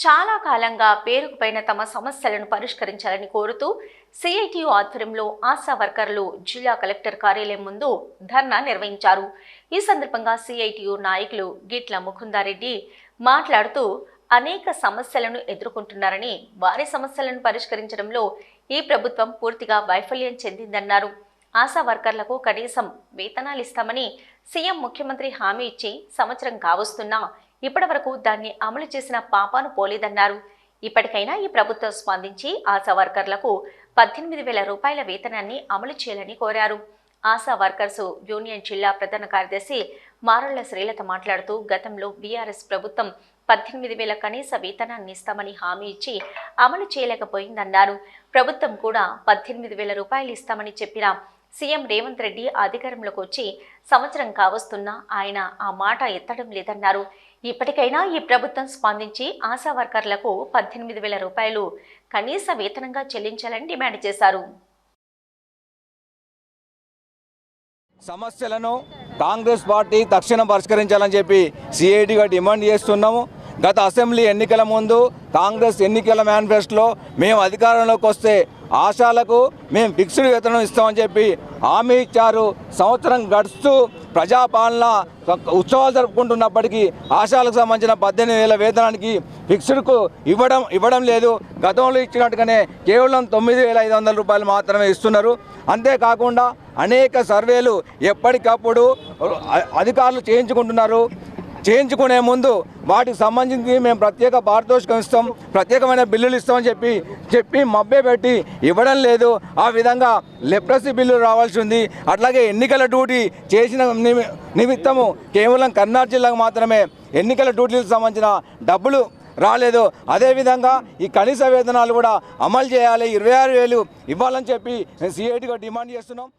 చాలా కాలంగా పేరుకుపోయిన తమ సమస్యలను పరిష్కరించాలని కోరుతూ సిఐటియు ఆధ్వర్యంలో ఆశా వర్కర్లు జిల్లా కలెక్టర్ కార్యాలయం ముందు ధర్నా నిర్వహించారు. ఈ సందర్భంగా సిఐటియు నాయకులు గిట్ల ముకుందారెడ్డి మాట్లాడుతూ అనేక సమస్యలను ఎదుర్కొంటున్నారని, వారి సమస్యలను పరిష్కరించడంలో ఈ ప్రభుత్వం పూర్తిగా వైఫల్యం చెందిందన్నారు. ఆశా వర్కర్లకు కనీసం వేతనాలు ఇస్తామని సీఎం ముఖ్యమంత్రి హామీ ఇచ్చి సంవత్సరం కావస్తున్నా ఇప్పటి వరకు దాన్ని అమలు చేసిన పాపాను పోలేదన్నారు. ఇప్పటికైనా ఈ ప్రభుత్వం స్పందించి ఆశా వర్కర్లకు 18,000 రూపాయల వేతనాన్ని అమలు చేయాలని కోరారు. ఆశా వర్కర్స్ యూనియన్ జిల్లా ప్రధాన కార్యదర్శి మారళ్ల శ్రీలత మాట్లాడుతూ గతంలో బీఆర్ఎస్ ప్రభుత్వం 18,000 కనీస వేతనాన్ని ఇస్తామని హామీ ఇచ్చి అమలు చేయలేకపోయిందన్నారు. ప్రభుత్వం కూడా 18,000 రూపాయలు ఇస్తామని చెప్పిన సీఎం రేవంత్ రెడ్డి అధికారంలోకి వచ్చి సంవత్సరం కావస్తున్నా ఆయన ఆ మాట ఎత్తడం లేదన్నారు. ఇప్పటికైనా ఈ ప్రభుత్వం స్పందించి ఆశా వర్కర్లకు 18,000 రూపాయలు కనీస వేతనంగా చెల్లించాలని డిమాండ్ చేశారు. సమస్యలను కాంగ్రెస్ పార్టీ తక్షణం పరిష్కరించాలని చెప్పి సిఐటిగా డిమాండ్ చేస్తున్నాము. గత అసెంబ్లీ ఎన్నికల ముందు కాంగ్రెస్ ఎన్నికల మేనిఫెస్టోలో మేము అధికారంలోకి వస్తే ఆశాలకు మేము ఫిక్స్డ్ వేతనం ఇస్తామని చెప్పి హామీ ఇచ్చారు. సంవత్సరం గడుస్తూ ప్రజాపాలన ఉత్సవాలు జరుపుకుంటున్నప్పటికీ ఆశాలకు సంబంధించిన 18,000 వేతనానికి ఫిక్స్డ్కు ఇవ్వడం లేదు. గతంలో ఇచ్చినట్టుగానే కేవలం 9,500 రూపాయలు మాత్రమే ఇస్తున్నారు. అంతేకాకుండా అనేక సర్వేలు ఎప్పటికప్పుడు అధికారులు చేయించుకునే ముందు వాటికి సంబంధించి మేము ప్రత్యేక పారితోషికం ఇస్తాం, ప్రత్యేకమైన బిల్లులు ఇస్తామని చెప్పి మభ్య పెట్టి ఇవ్వడం లేదు. ఆ విధంగా లెప్రసీ బిల్లు రావాల్సి ఉంది. అట్లాగే ఎన్నికల డ్యూటీ చేసిన నిమిత్తము కేవలం కర్నాటక జిల్లాకు మాత్రమే ఎన్నికల డ్యూటీలకు సంబంధించిన డబ్బులు రాలేదు. అదేవిధంగా ఈ కనీస వేతనాలు కూడా అమలు చేయాలి, 26,000 ఇవ్వాలని చెప్పి సిఐటిగా డిమాండ్ చేస్తున్నాం.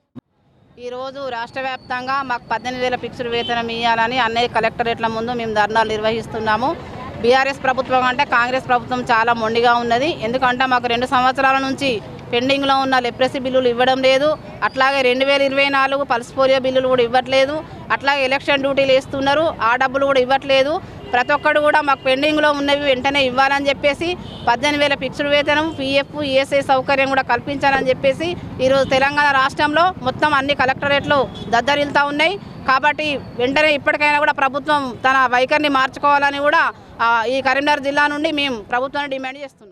ఈరోజు రాష్ట్ర వ్యాప్తంగా మాకు 18,000 ఫిక్స్డ్ వేతనం ఇవ్వాలని అన్ని కలెక్టరేట్ల ముందు మేము ధర్నాలు నిర్వహిస్తున్నాము. బీఆర్ఎస్ ప్రభుత్వం అంటే కాంగ్రెస్ ప్రభుత్వం చాలా మొండిగా ఉన్నది. ఎందుకంటే మాకు 2 సంవత్సరాల నుంచి పెండింగ్లో ఉన్న లెప్రసీ బిల్లులు ఇవ్వడం లేదు. అట్లాగే 2024 పల్స్ పోలియో బిల్లులు కూడా ఇవ్వట్లేదు. అట్లాగే ఎలక్షన్ డ్యూటీలు వేస్తున్నారు, ఆ డబ్బులు కూడా ఇవ్వట్లేదు. ప్రతి ఒక్కరు కూడా మాకు పెండింగ్లో ఉన్నవి వెంటనే ఇవ్వాలని చెప్పేసి 18,000 ఫిక్స్డ్ వేతనం, పిఎఫ్, ఈఎస్ఐ సౌకర్యం కూడా కల్పించాలని చెప్పేసి ఈరోజు తెలంగాణ రాష్ట్రంలో మొత్తం అన్ని కలెక్టరేట్లు దద్దరిల్తా ఉన్నాయి. కాబట్టి వెంటనే ఇప్పటికైనా కూడా ప్రభుత్వం తన వైఖరిని మార్చుకోవాలని కూడా ఈ కరీంనగర్ జిల్లా నుండి మేము ప్రభుత్వాన్ని డిమాండ్ చేస్తున్నాం.